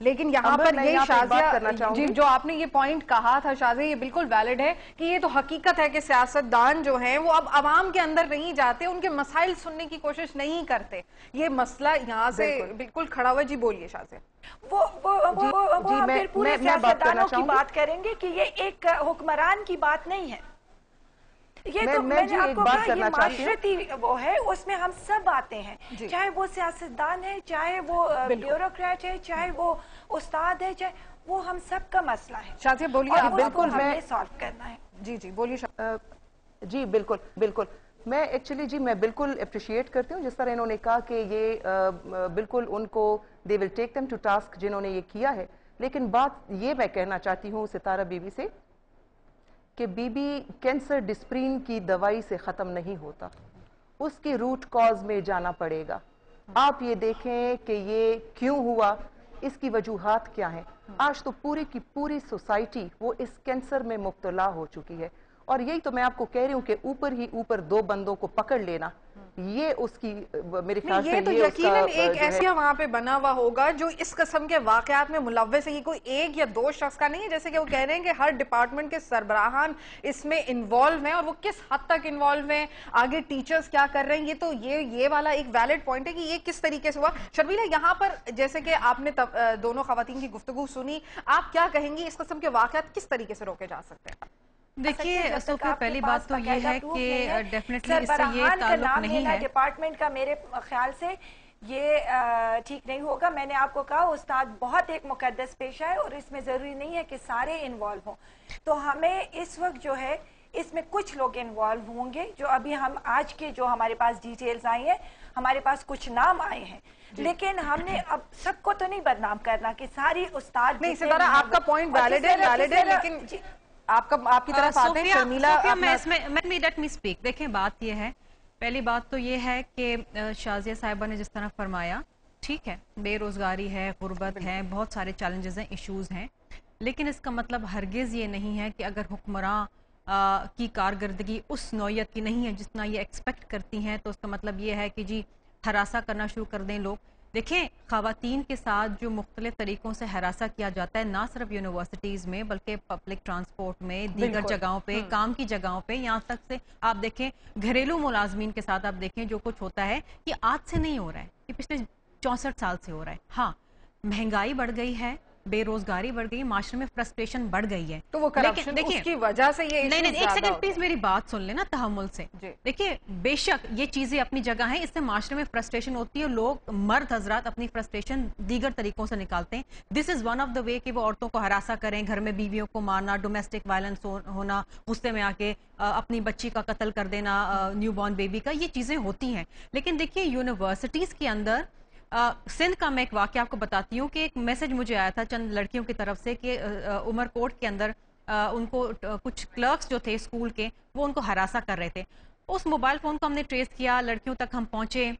لیکن یہاں پر یہ شازیہ جی جو آپ نے یہ پوائنٹ کہا تھا شازیہ یہ بالکل ویلڈ ہے کہ یہ تو حقیقت ہے کہ سیاستدان جو ہیں وہ اب عوام کے اندر نہیں جاتے, ان کے مسائل سننے کی کوشش نہیں کرتے. یہ مسئلہ یہاں سے بالکل کھڑا ہوا. جی بولیے شازیہ. وہ ہم پھر پورے سیاستدانوں کی بات کریں گے کہ یہ ایک حکمران کی بات نہیں ہے. یہ تو میں نے آپ کو کہا یہ معاشرتی وہ ہے, اس میں ہم سب آتے ہیں, چاہے وہ سیاستدان ہے, چاہے وہ بیوروکریٹ ہے, چاہے وہ استاد ہے, چاہے وہ ہم سب کا مسئلہ ہے. شازیہ بولیے. بالکل ہمیں سالو کرنا ہے. جی بولیے. جی بالکل میں ایکچولی میں بالکل اپریشیٹ کرتی ہوں جس طرح انہوں نے کہا کہ یہ بالکل ان کو دے ول ٹیک دیم ٹو ٹاسک جنہوں نے یہ کیا ہے. لیکن بات یہ میں کہنا چاہتی ہوں ستارہ بی بی سے کہ بی بی کینسر ڈسپرین کی دوائی سے ختم نہیں ہوتا, اس کی روٹ کاز میں جانا پڑے گا. آپ یہ دیکھیں کہ یہ کیوں ہوا, اس کی وجوہات کیا ہیں. آج تو پوری کی پوری سوسائٹی وہ اس کینسر میں مبتلا ہو چکی ہے, اور یہی تو میں آپ کو کہہ رہی ہوں کہ اوپر دو بندوں کو پکڑ لینا, یہ اس کی میرے خیال سے یہ تو یقیناً ایک ایسا وہاں پہ بنا ہوا ہوگا جو اس قسم کے واقعات میں ملوث ہے. یہ کوئی ایک یا دو شخص کا نہیں ہے, جیسے کہ وہ کہہ رہے ہیں کہ ہر ڈپارٹمنٹ کے سربراہان اس میں انوالو ہیں, اور وہ کس حد تک انوالو ہیں, آگے ٹیچرز کیا کر رہے ہیں. یہ تو یہ والا ایک ویلڈ پوائنٹ ہے کہ یہ کس طریقے سے ہوا. شرمیلا یہاں پر جیسے کہ آپ نے دونوں خواتین کی گفتگو سنی, آپ کیا کہیں گی اس قسم کے واقعات کس طریقے سے روکے جا سکتے ہیں؟ دیکھیے صوفیہ پہلی بات تو یہ ہے کہ ڈیفینیٹلی اس سے یہ تعلق نہیں ہے. ڈپارٹمنٹ کا میرے خیال سے یہ ٹھیک نہیں ہوگا. میں نے آپ کو کہا استاد بہت ایک مقدس پیشہ ہے, اور اس میں ضروری نہیں ہے کہ سارے انوالو ہوں. تو ہمیں اس وقت جو ہے اس میں کچھ لوگ انوالو ہوں گے, جو ابھی ہم آج کے جو ہمارے پاس ڈیٹیلز آئی ہیں, ہمارے پاس کچھ نام آئے ہیں, لیکن ہم نے اب سب کو تو نہیں بدنام کرنا کہ ساری استاد نہیں. ستارہ آپ کا پوائنٹ ویلڈ ہے, لیکن آپ کی طرف آتے ہیں. Sharmila let me speak. دیکھیں بات یہ ہے, پہلی بات تو یہ ہے کہ شازیہ صاحبہ نے جس طرح فرمایا, ٹھیک ہے بے روزگاری ہے, غربت ہے, بہت سارے چیلنجز ہیں, ایشوز ہیں, لیکن اس کا مطلب ہرگز یہ نہیں ہے کہ اگر حکمراں کی کارکردگی اس نوعیت کی نہیں ہے جتنا یہ ایکسپیکٹ کرتی ہیں, تو اس کا مطلب یہ ہے کہ جی ہراساں کرنا شروع کر دیں لوگ. دیکھیں خواتین کے ساتھ جو مختلف طریقوں سے ہراساں کیا جاتا ہے, نہ صرف یونیورسٹیز میں بلکہ پبلک ٹرانسپورٹ میں, دیگر جگہوں پہ, کام کی جگہوں پہ, یہاں تک سے آپ دیکھیں گھریلو ملازمین کے ساتھ آپ دیکھیں جو کچھ ہوتا ہے, یہ آج سے نہیں ہو رہا ہے, یہ پچھلے 64 سال سے ہو رہا ہے. ہاں مہنگائی بڑھ گئی ہے, بے روزگاری بڑھ گئی, معاشرے میں فرسٹریشن بڑھ گئی ہے, تو وہ کرپشن اس کی وجہ سے یہ نہیں ایک سیکنڈ پلیز میری بات سن لینا تحمل سے. دیکھیے بے شک یہ چیزیں اپنی جگہ ہیں, اس سے معاشرے میں فرسٹریشن ہوتی ہے, لوگ مرد حضرات اپنی فرسٹریشن دیگر طریقوں سے نکالتے ہیں. دس از ون آف دا وے کہ وہ عورتوں کو ہراساں کریں, گھر میں بیویوں کو مارنا, ڈومیسٹک وائلنس ہونا, غصے میں آ کے اپنی بچی کا قتل کر دینا, نیو بورن بیبی کا, یہ چیزیں ہوتی ہیں. لیکن دیکھیے یونیورسٹیز کے اندر سندھ کا میں ایک واقعہ آپ کو بتاتی ہوں کہ ایک میسج مجھے آیا تھا چند لڑکیوں کی طرف سے کہ عمر کوٹ کے اندر ان کو کچھ کلرکس جو تھے اسکول کے وہ ان کو ہراساں کر رہے تھے. اس موبائل فون کو ہم نے ٹریس کیا, لڑکیوں تک ہم پہنچے,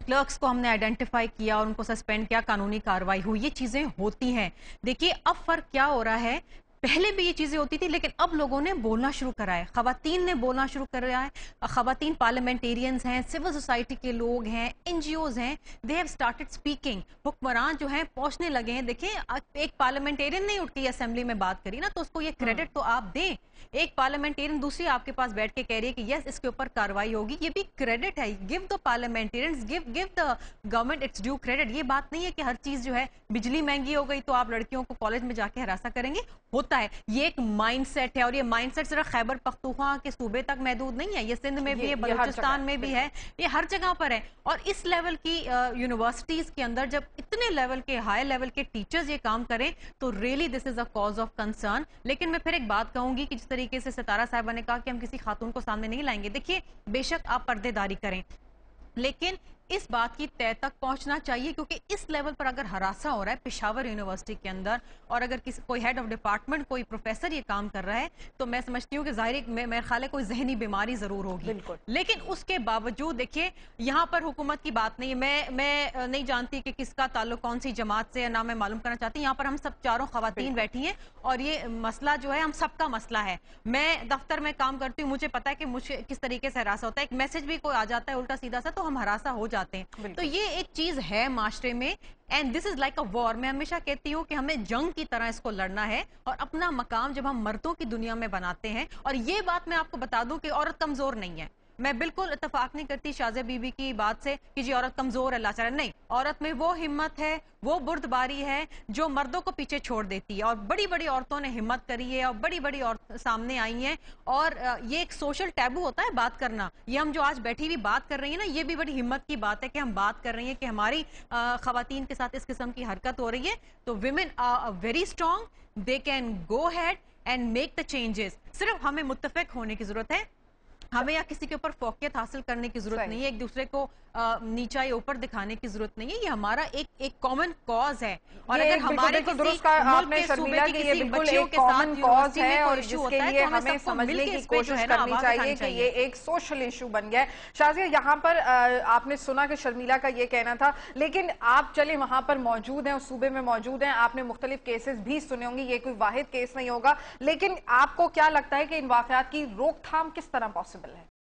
کلرکس کو ہم نے آئیڈینٹیفائی کیا اور ان کو سسپینڈ کیا, قانونی کارروائی ہوئی. یہ چیزیں ہوتی ہیں. دیکھیے اب فرق کیا ہو رہا ہے, پہلے بھی یہ چیزیں ہوتی تھی لیکن اب لوگوں نے بولنا شروع کرا ہے, خواتین نے بولنا شروع کرا ہے. خواتین پارلیمنٹیرینز ہیں, سول سوسائٹی کے لوگ ہیں, این جی اوز ہیں, دے ہیو سٹارٹڈ اسپیکنگ. حکمران جو ہیں پہنچنے لگے ہیں. دیکھیں ایک پارلیمنٹیرین نہیں اٹھتی اسمبلی میں بات کری نا, تو اس کو یہ کریڈٹ تو آپ دیں. ایک پارلیمنٹیرین دوسری آپ کے پاس بیٹھ کے کہہ رہی ہے کہ یس اس کے اوپر کاروائی ہوگی, یہ بھی کریڈٹ ہے. Give the parliamentarians, give the government its due credit. یہ بات نہیں ہے کہ ہر چیز جو ہے بجلی مہنگی ہو گئی تو آپ لڑکیوں کو کالج میں جا کے ہراساں کریں گے. ہوتا ہے, یہ ایک مائنڈ سیٹ ہے, اور یہ مائنڈ سیٹ صرف خیبر پختونخوا کے صوبے تک محدود نہیں ہے, یہ سندھ میں بھی ہے, بلوچستان میں بھی ہے, یہ ہر جگہ پر ہے. اور اس لیول کی یونیورسٹیز کے اندر جب اتنے لیول کے ہائی لیول کے ٹیچرز یہ کام کریں تو really this is a cause of concern. لیکن میں پھر ایک بات کہوں گی کہ جس طریقے سے ستارہ صاحبہ نے کہا کہ ہم کسی خاتون کو سامنے نہیں لائیں گے, دیکھیے بے شک آپ پردے داری کریں, لیکن اس بات کی طے تک پہنچنا چاہیے, کیونکہ اس لیول پر اگر ہراساں ہو رہا ہے پشاور یونیورسٹی کے اندر, اور اگر کوئی ہیڈ آف ڈپارٹمنٹ, کوئی پروفیسر یہ کام کر رہا ہے, تو میں سمجھتی ہوں کہ ظاہر میرے خیال ہے کوئی ذہنی بیماری ضرور ہوگی. لیکن اس کے باوجود دیکھیے یہاں پر حکومت کی بات نہیں ہے. میں نہیں جانتی کہ کس کا تعلق کون سی جماعت سے, نہ میں معلوم کرنا چاہتی. یہاں پر ہم سب چاروں خواتین بیٹھی ہیں اور یہ مسئلہ جو ہے ہم سب کا مسئلہ ہے. میں دفتر میں کام کرتی ہوں, مجھے پتا ہے کہ مجھے کس طریقے سے ہراساں ہوتا ہے. ایک میسج بھی کوئی آ جاتا ہے الٹا سیدھا سا تو ہم ہراساں ہو جاتے ہیں. تو یہ ایک چیز ہے معاشرے میں and this is like a وار. میں ہمیشہ کہتی ہوں کہ ہمیں جنگ کی طرح اس کو لڑنا ہے اور اپنا مقام جب ہم مردوں کی دنیا میں بناتے ہیں. اور یہ بات میں آپ کو بتا دوں کہ عورت کمزور نہیں ہے. میں بالکل اتفاق نہیں کرتی شازیہ بی بی کی بات سے کہ جی عورت کمزور ہے لاچار ہے. نہیں, عورت میں وہ ہمت ہے, وہ بردباری ہے جو مردوں کو پیچھے چھوڑ دیتی ہے. اور بڑی بڑی عورتوں نے ہمت کری ہے اور بڑی بڑی عورتیں سامنے آئی ہیں. اور یہ ایک سوشل ٹیبو ہوتا ہے بات کرنا. یہ ہم جو آج بیٹھی ہوئی بات کر رہی ہیں نا, یہ بھی بڑی ہمت کی بات ہے کہ ہم بات کر رہی ہیں کہ ہماری خواتین کے ساتھ اس قسم کی حرکت ہو رہی ہے. تو women are very strong, they can go head and make the changes. صرف ہمیں متفق ہونے کی ضرورت ہے. ہمیں یا کسی کے اوپر فوقیت حاصل کرنے کی ضرورت نہیں ہے, ایک دوسرے کو نیچا یا اوپر دکھانے کی ضرورت نہیں ہے. یہ ہمارا ایک کامن کاز ہے. اور اگر ہمارے کسی ملک کے صوبے کی کسی بچیوں کے ساتھ یونیورسٹی میں کوئی ایشو ہوتا ہے تو ہمیں سب کو مل کے اس پہ جو ہے نا آواز اٹھانی چاہیے. یہ ایک سوشل ایشو بن گیا ہے. شازیہ, یہاں پر آپ نے سنا کہ شرمیلا کا یہ کہنا تھا, لیکن آپ چلے وہاں پر موجود ہیں, اس صوبے میں موجود ہیں, آپ نے مختلف کیسز بھی سنے ہوں گے, یہ کوئی واحد کیس نہیں ہوگا, لیکن آپ کو کیا لگتا ہے کہ ان واقعات کی روک تھام کس طرح پاسبل ہے؟